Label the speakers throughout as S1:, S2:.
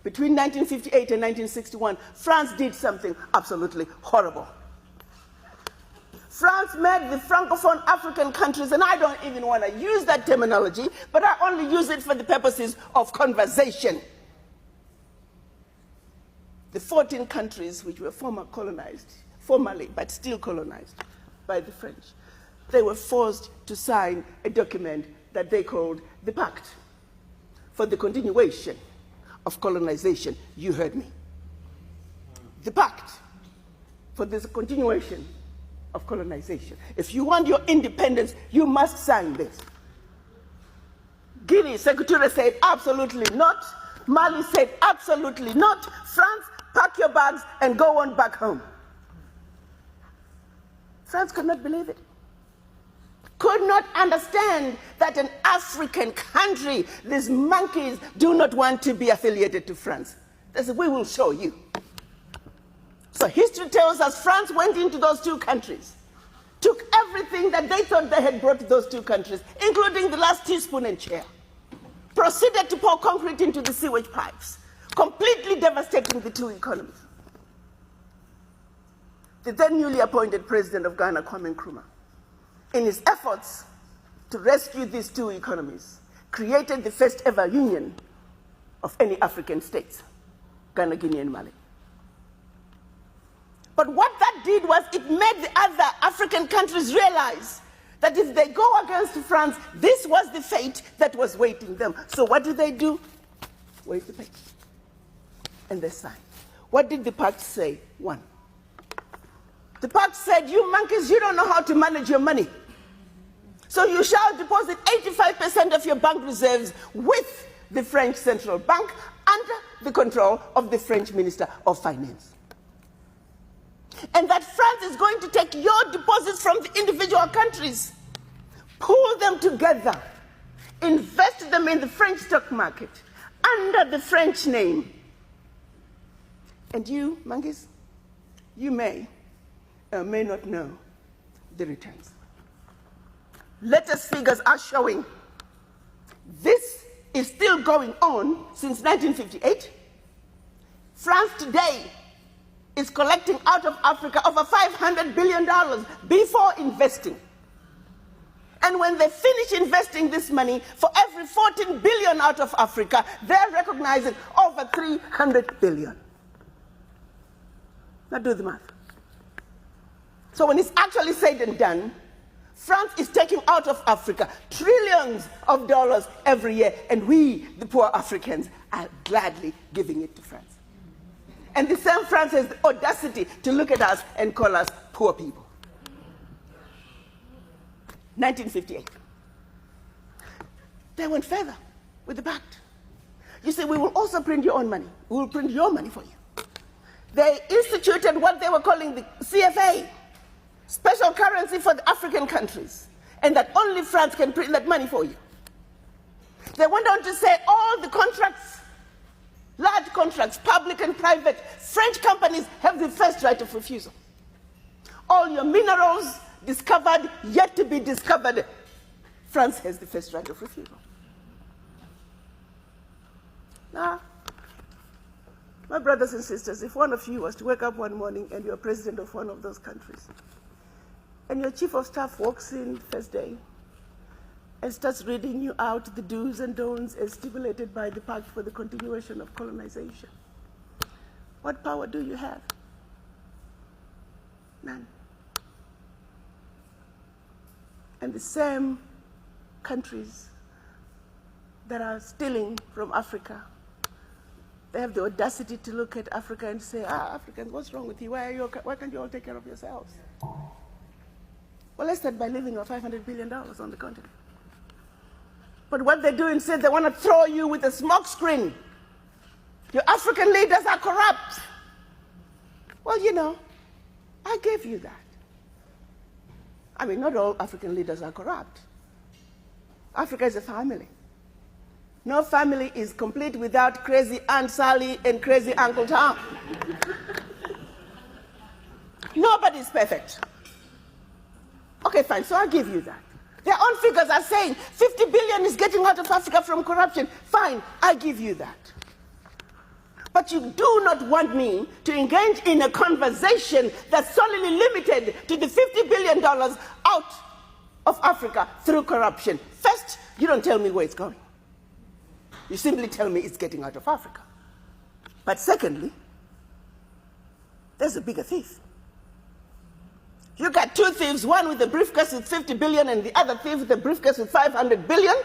S1: between 1958 and 1961, France did something absolutely horrible. France made the Francophone African countries, and I don't even want to use that terminology, but I only use it for the purposes of conversation. The 14 countries which were formally, but still colonized by the French, they were forced to sign a document that they called the Pact for the Continuation of Colonization. You heard me. The Pact for the Continuation of Colonization. If you want your independence, you must sign this. Guinea, Secretary said absolutely not. Mali said absolutely not. France, pack your bags and go on back home. France could not believe it. Could not understand that an African country, these monkeys, do not want to be affiliated to France. They said, we will show you. So history tells us France went into those two countries, took everything that they thought they had brought to those two countries, including the last teaspoon and chair, proceeded to pour concrete into the sewage pipes, completely devastating the two economies. The then newly appointed president of Ghana, Kwame Nkrumah, in his efforts to rescue these two economies, created the first ever union of any African states, Ghana, Guinea, and Mali. But what that did was it made the other African countries realize that if they go against France, this was the fate that was waiting them. So what did they do? Wait the page. And they signed. What did the pact say? One. The pact said, you monkeys, you don't know how to manage your money. So you shall deposit 85% of your bank reserves with the French Central Bank under the control of the French Minister of Finance. And that France is going to take your deposits from the individual countries, pool them together, invest them in the French stock market under the French name. And you, monkeys, you may or may not know the returns. Latest figures are showing this is still going on since 1958. France today is collecting out of Africa over $500 billion before investing. And when they finish investing this money, for every 14 billion out of Africa, they're recognizing over 300 billion. Now do the math. So when it's actually said and done, France is taking out of Africa trillions of dollars every year, and we, the poor Africans, are gladly giving it to France. And the same France has the audacity to look at us and call us poor people. 1958. They went further with the pact. You say, we will also print your own money. We will print your money for you. They instituted what they were calling the CFA, special currency for the African countries, and that only France can print that money for you. They went on to say all the contracts, large contracts, public and private, French companies have the first right of refusal. All your minerals discovered, yet to be discovered, France has the first right of refusal. Now, my brothers and sisters, if one of you was to wake up one morning and you're president of one of those countries, and your chief of staff walks in first day and starts reading you out the do's and don'ts as stipulated by the Pact for the Continuation of Colonization, what power do you have? None. And the same countries that are stealing from Africa, they have the audacity to look at Africa and say, Africans, what's wrong with you? Why can't you all take care of yourselves? Well, let's start by leaving our $500 billion on the continent. But what they do instead, they want to throw you with a smoke screen. Your African leaders are corrupt. Well, you know, I gave you that. I mean, not all African leaders are corrupt. Africa is a family. No family is complete without crazy Aunt Sally and crazy Uncle Tom. Nobody's perfect. Okay, fine, so I'll give you that. Their own figures are saying 50 billion is getting out of Africa from corruption. Fine, I give you that. But you do not want me to engage in a conversation that's solely limited to the $50 billion out of Africa through corruption. First, you don't tell me where it's going. You simply tell me it's getting out of Africa. But secondly, there's a bigger thief. You got two thieves, one with a briefcase with 50 billion and the other thief with a briefcase with 500 billion.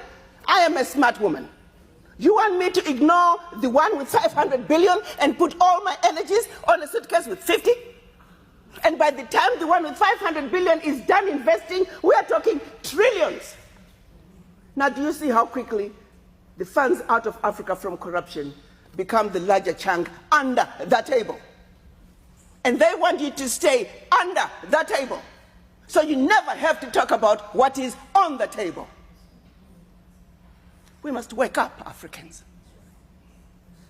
S1: I am a smart woman. You want me to ignore the one with 500 billion and put all my energies on a suitcase with 50? And by the time the one with 500 billion is done investing, we are talking trillions. Now, do you see how quickly the funds out of Africa from corruption become the larger chunk under the table? And they want you to stay under the table. So you never have to talk about what is on the table. We must wake up, Africans.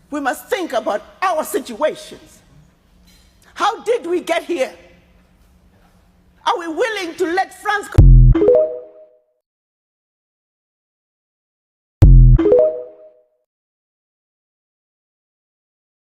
S1: We must think about our situations. How did we get here? Are we willing to let France